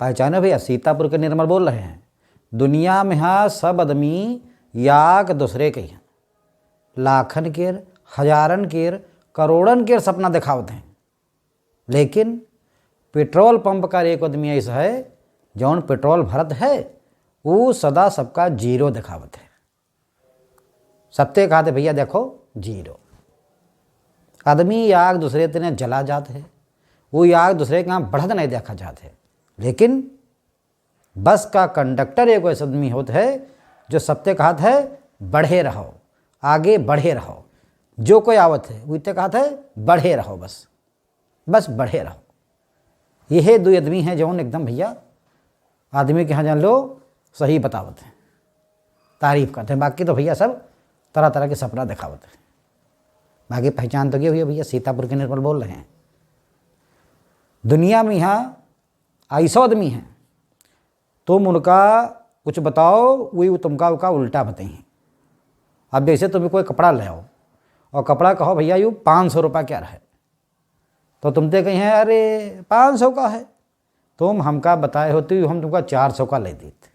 पहचानो भैया, सीतापुर के निर्मल बोल रहे हैं। दुनिया में हाँ सब आदमी याक दूसरे के हैं, लाखन केर, हजारन केर, करोड़न केर सपना दिखावत हैं, लेकिन पेट्रोल पंप का एक आदमी ऐसा है जौन पेट्रोल भरत है वो सदा सबका जीरो दिखावत है। सत्य कहते भैया देखो जीरो। आदमी याग दूसरे तेने जला जाते है, वो याग दूसरे के यहाँ बढ़त नहीं देखा जाते, लेकिन बस का कंडक्टर एक ऐसा आदमी होता है जो सत्य कहत है बढ़े रहो, आगे बढ़े रहो, जो कोई आवत है वो इतने कहत है बढ़े रहो, बस बढ़े रहो। यह दो आदमी हैं जौन एकदम भैया आदमी के यहाँ जान लो सही बतावत हैं, तारीफ करते हैं। बाकी तो भैया सब तरह तरह के सपना दिखावत हैं। बाकी पहचान तो ये हुई भैया, सीतापुर के निर्मल बोल रहे हैं। दुनिया में यहाँ ऐसा आदमी हैं तुम उनका कुछ बताओ वही तुमका उनका उल्टा बताइए। अब जैसे तुम्हें कोई कपड़ा ले आओ और कपड़ा कहो भैया यूँ 500 रुपये क्या रहे, तो तुम तो कहीं अरे 500 का है, तुम हमका बताए होते हम तुमका 400 का ले देते।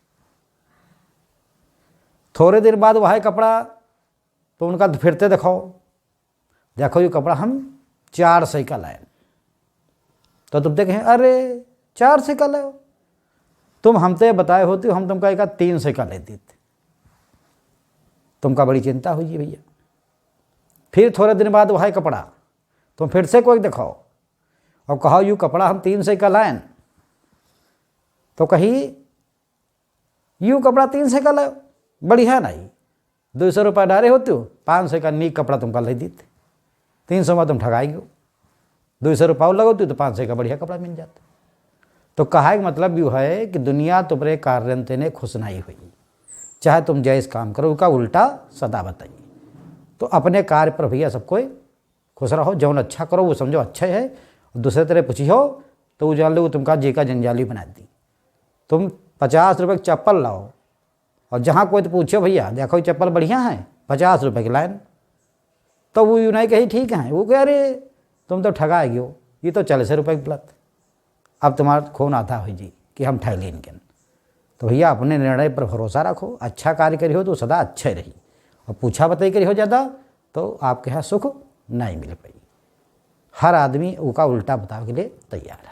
थोड़े देर बाद वह कपड़ा तो उनका फिरते देखो ये कपड़ा हम 400 का लाए, तो तुम तो कहें अरे 400 का लाओ, तुम हमसे बताए होते हम तुमका एक 300 का ले देते। तुमका बड़ी चिंता हुई भैया। फिर थोड़े दिन बाद वही कपड़ा तुम फिर से कोई दिखाओ और कहो यू कपड़ा हम 300 का लाएं, तो कही यू कपड़ा 300 का लाओ, बढ़िया नहीं, 200 रुपये डारे होते हो, 500 का नीक कपड़ा तुमका ले देते, 300 में तुम ठगाएंगे, 200 रुपये लगाते हो तो 500 का बढ़िया कपड़ा मिल जाता। तो कहा कि मतलब यू है कि दुनिया तुम्हारे कारण तेने खुश नहीं हुई, चाहे तुम जैस काम करो उसका उल्टा सदा बताइए। तो अपने कार्य पर भैया सबको खुश रहो, जौन अच्छा करो वो समझो अच्छा है, दूसरे तरह पूछियो तो वो जान लो तुमका जी का जंजाली बना दी। तुम 50 रुपये की चप्पल लाओ और जहाँ कोई तो पूछो भैया देखो ये चप्पल बढ़िया है 50 रुपये की लाइन, तो वो यूँ नहीं कही ठीक है, वो कह अरे तुम तो ठगाएगी हो, ये तो 40 रुपये की प्लत। अब तुम्हारा खून आता हो जी कि हम ठग लें इनके। तो भैया अपने निर्णय पर भरोसा रखो, अच्छा कार्य करी हो तो सदा अच्छे रही, और पूछा बताई करी हो ज़्यादा तो आपके यहाँ सुख नहीं मिल पाई। हर आदमी उसका उल्टा बताने के लिए तैयार है।